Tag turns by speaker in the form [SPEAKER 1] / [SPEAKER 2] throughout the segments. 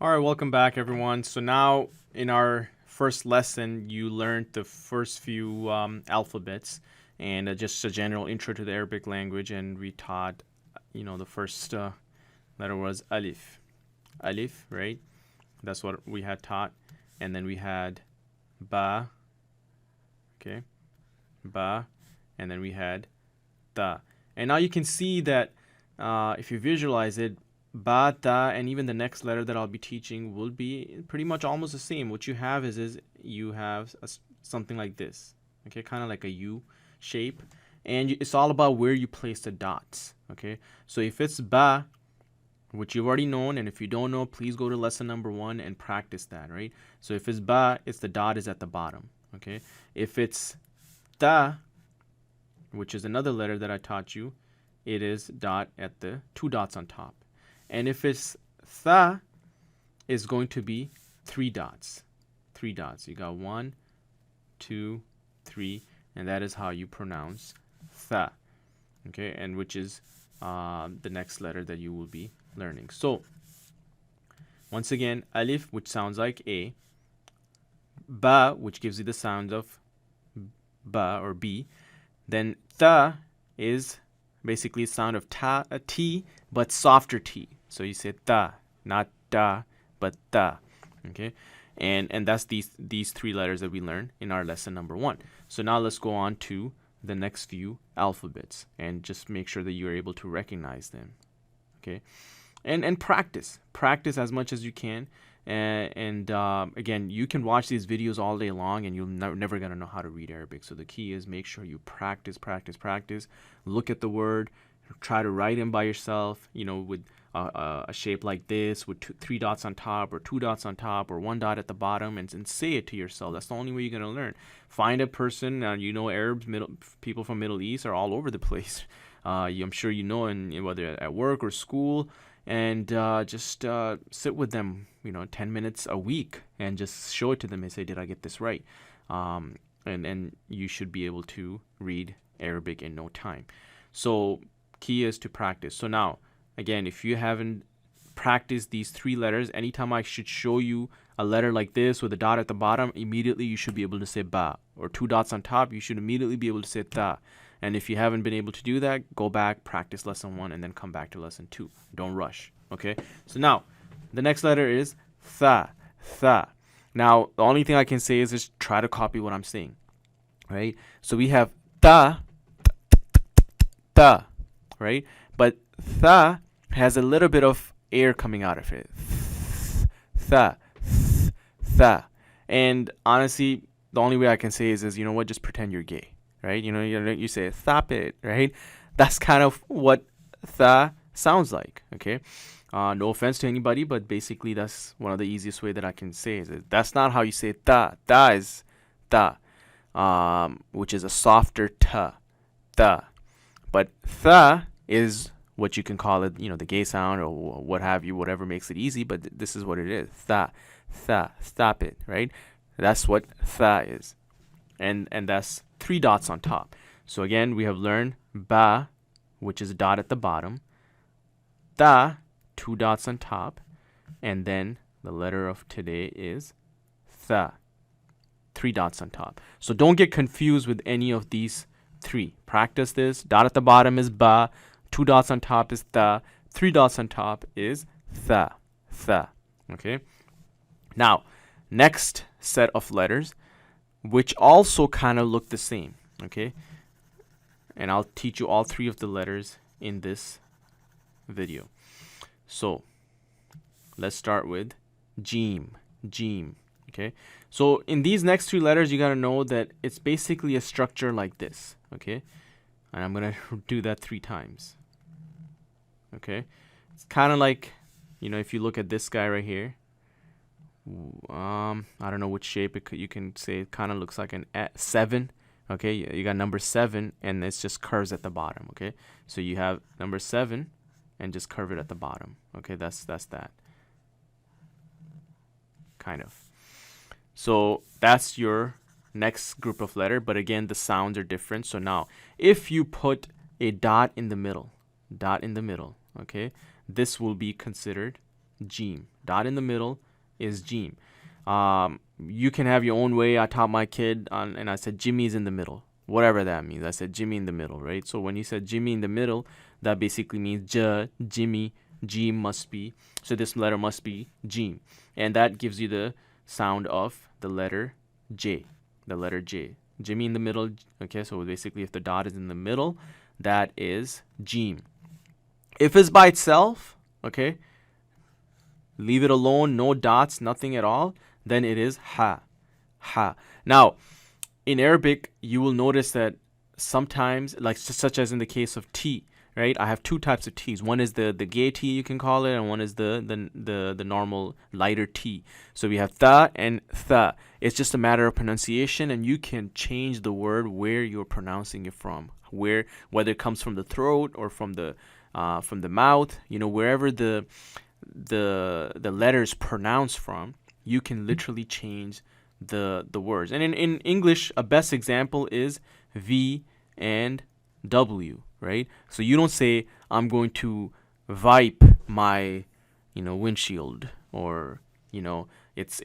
[SPEAKER 1] All right, welcome back, everyone. So now in our first lesson, you learned the first few alphabets and just a general intro to the Arabic language, and we taught, the first letter was alif. Alif, right? That's what we had taught, and then we had ba, okay, ba, and then we had ta. And now you can see that if you visualize it, ba, ta, and even the next letter that I'll be teaching will be pretty much almost the same. What you have is you have something like this, okay, kind of like a U shape, and it's all about where you place the dots, okay. So if it's ba, which you've already known, and if you don't know, please go to lesson number 1 and practice that, right? So if it's ba, it's the dot is at the bottom, okay. If it's ta, which is another letter that I taught you, it is dot at the 2 dots on top. And if it's tha, is going to be 3 dots. 3 dots. You got 1, 2, 3, and that is how you pronounce tha. Okay, and which is the next letter that you will be learning. So, once again, alif, which sounds like A, ba, which gives you the sound of ba or B, then tha is basically the sound of ta, a T, but softer T. So you say ta, not da, but ta. Okay, and that's these 3 letters that we learned in our lesson number 1. So now let's go on to the next few alphabets and just make sure that you're able to recognize them. Okay, and practice as much as you can. And again, you can watch these videos all day long and you're never going to know how to read Arabic. So the key is make sure you practice. Look at the word, try to write them by yourself, with a shape like this with 3 dots on top or 2 dots on top or 1 dot at the bottom, and say it to yourself. That's the only way you're going to learn. Find a person, Arabs, people from Middle East are all over the place. I'm sure whether at work or school, and just sit with them, 10 minutes a week, and just show it to them and say, did I get this right? And you should be able to read Arabic in no time. So key is to practice. So now, again, if you haven't practiced these 3 letters, anytime I should show you a letter like this with a dot at the bottom, immediately you should be able to say ba. Or 2 dots on top, you should immediately be able to say ta. And if you haven't been able to do that, go back, practice lesson 1, and then come back to lesson 2. Don't rush, okay? So now, the next letter is tha. Tha. Now, the only thing I can say is just try to copy what I'm saying, right? So we have ta, ta, right? But tha has a little bit of air coming out of it. Tha, tha. And honestly, the only way I can say is just pretend you're gay, right? You say thop it, right? That's kind of what tha sounds like, okay? No offense to anybody, but basically that's one of the easiest way that I can say is that's not how you say ta. Ta is ta, which is a softer ta, ta. But tha is what you can call it, the gay sound or what have you, whatever makes it easy. But this is what it is. Tha, tha, stop it, right? That's what tha is, and that's 3 dots on top. So again, we have learned ba, which is a dot at the bottom, ta, 2 dots on top, and then the letter of today is tha, 3 dots on top. So don't get confused with any of these 3. Practice this. Dot at the bottom is ba, 2 dots on top is tha, 3 dots on top is tha, tha. Okay? Now, next set of letters, which also kind of look the same. Okay? And I'll teach you all 3 of the letters in this video. So, let's start with Jim. Jim. Okay? So, in these next 3 letters, you got to know that it's basically a structure like this. Okay? And I'm going to do that 3 times. Okay? It's kind of like, if you look at this guy right here. I don't know which shape you can say. It kind of looks like an 7. Okay? You got number 7, and it's just curves at the bottom. Okay? So, you have number 7. And just curve it at the bottom. Okay, that's that. Kind of. So that's your next group of letter. But again, the sounds are different. So now, if you put a dot in the middle, okay, this will be considered Jim. Dot in the middle is Jim. You can have your own way. I taught my kid and I said Jimmy's in the middle, whatever that means. I said Jimmy in the middle, right? So when you said Jimmy in the middle, that basically means Jimmy, Jim must be. So this letter must be Jim. And that gives you the sound of the letter J, the letter J. Jimmy in the middle. Okay, so basically if the dot is in the middle, that is Jim. If it's by itself, okay, leave it alone, no dots, nothing at all, then it is ha. Ha. Now, in Arabic, you will notice that sometimes, like such as in the case of T, right? I have two types of T's. One is the gay T, you can call it, and one is the normal lighter T. So we have tha and tha. It's just a matter of pronunciation, and you can change the word where you're pronouncing it from, whether it comes from the throat or from the mouth. You know, wherever the letters pronounced from, you can literally change the words. And in English, a best example is V and W, right? So you don't say I'm going to wipe my, windshield, or it's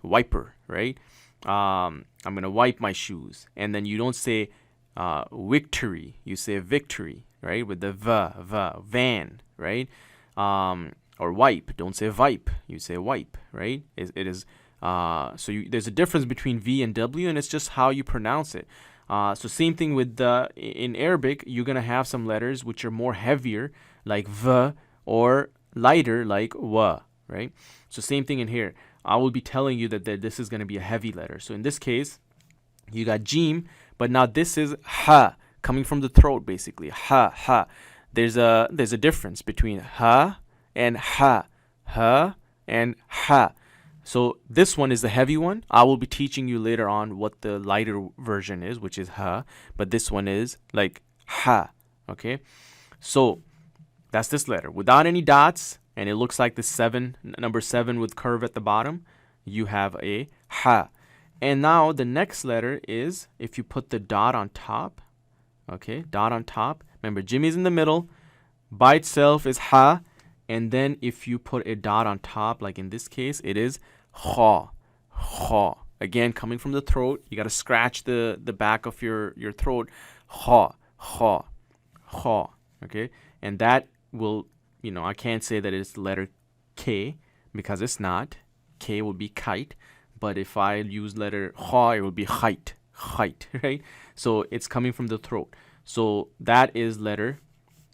[SPEAKER 1] wiper, right? I'm gonna wipe my shoes, and then you don't say victory. You say victory, right? With the van, right? Or wipe. Don't say vipe. You say wipe, right? It is. There's a difference between V and W, and it's just how you pronounce it. So same thing with in Arabic, you're gonna have some letters which are more heavier, like V, or lighter, like wa, right? So same thing in here. I will be telling you that this is gonna be a heavy letter. So in this case, you got Jim, but now this is ha, coming from the throat, basically. Ha. There's a difference between ha and ha. Ha and ha. So this one is the heavy one. I will be teaching you later on what the lighter version is, which is ha. But this one is like ha. Okay. So that's this letter without any dots, and it looks like the number 7 with curve at the bottom. You have a ha. And now the next letter is, if you put the dot on top. Okay, dot on top. Remember, Jimmy's in the middle. By itself is ha. And then if you put a dot on top, like in this case, it is ha. Ha. Again, coming from the throat, you got to scratch the back of your throat. Ha. Ha. Ha. Okay? And that will, I can't say that it's the letter K, because it's not. K will be kite. But if I use letter ha, it will be height. Height, right? So it's coming from the throat. So that is letter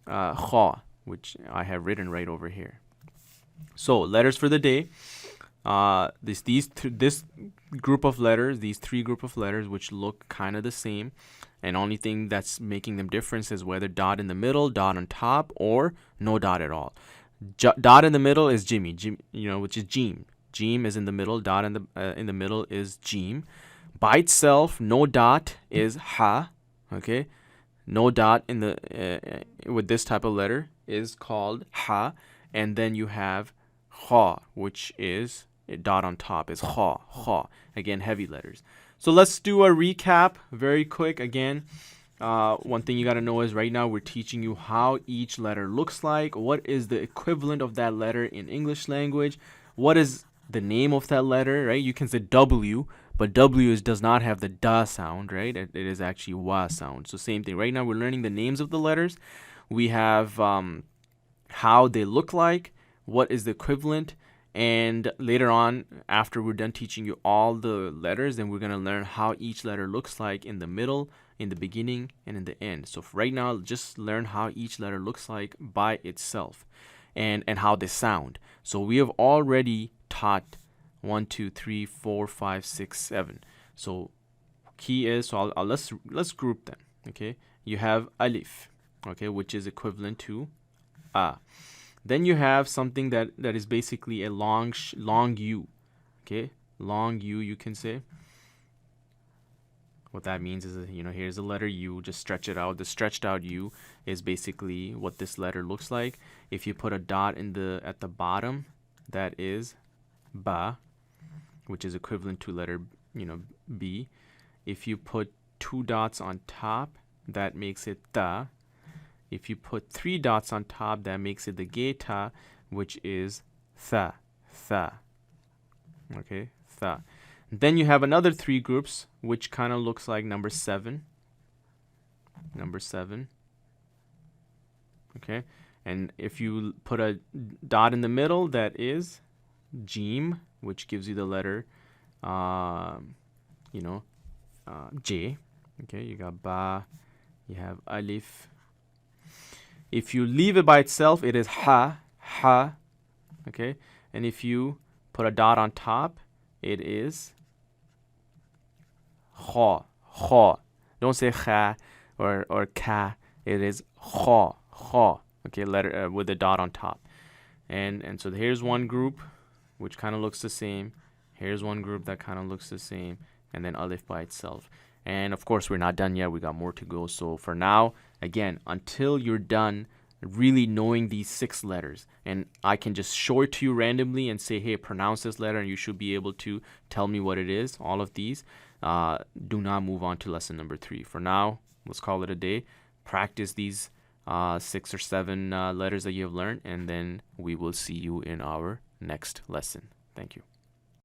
[SPEAKER 1] ha, which I have written right over here. So letters for the day. This group of letters, these 3 group of letters, which look kind of the same, and only thing that's making them different is whether dot in the middle, dot on top, or no dot at all. Dot in the middle is Jimmy, which is Jim. Jim is in the middle. Dot in the middle is Jim. By itself, no dot is ha. Okay, no dot in the with this type of letter is called ha, and then you have ha, which is a dot on top is ha. Again, heavy letters. So let's do a recap very quick. Again, one thing you got to know is right now we're teaching you how each letter looks like. What is the equivalent of that letter in English language? What is the name of that letter, right? You can say W, but W does not have the da sound, right? It is actually wa sound. So same thing. Right now we're learning the names of the letters. We have how they look like, what is the equivalent, and later on, after we're done teaching you all the letters, then we're going to learn how each letter looks like in the middle, in the beginning, and in the end. So for right now, just learn how each letter looks like by itself, and how they sound. So we have already taught 1, 2, 3, 4, 5, 6, 7. So key is, so let's group them. Okay, you have alif, okay, which is equivalent to a. Then you have something that is basically a long U. Okay, long U, you can say. What that means is, here's a letter U, just stretch it out. The stretched out U is basically what this letter looks like. If you put a dot at the bottom, that is ba, which is equivalent to letter, B. If you put 2 dots on top, that makes it ta. If you put 3 dots on top, that makes it the gay ta. which is tha, tha. Okay, tha. Then you have another 3 groups, which kind of looks like number 7. Number 7. Okay, and if you put a dot in the middle, that is Jim, which gives you the letter, J. Okay, you got Ba, you have Alif. If you leave it by itself, it is Ha, Ha. Okay, and if you put a dot on top, it is Kha, Kha. Don't say Kha or Ka. It is Kha, Kha. Okay, letter with a dot on top. And so here's one group which kind of looks the same. Here's one group that kind of looks the same, and then Alif by itself. And of course, we're not done yet. We got more to go. So for now, again, until you're done really knowing these 6 letters, and I can just show it to you randomly and say, hey, pronounce this letter, and you should be able to tell me what it is, all of these, do not move on to lesson number 3. For now, let's call it a day. Practice these 6 or 7 letters that you have learned, and then we will see you in our next lesson. Thank you.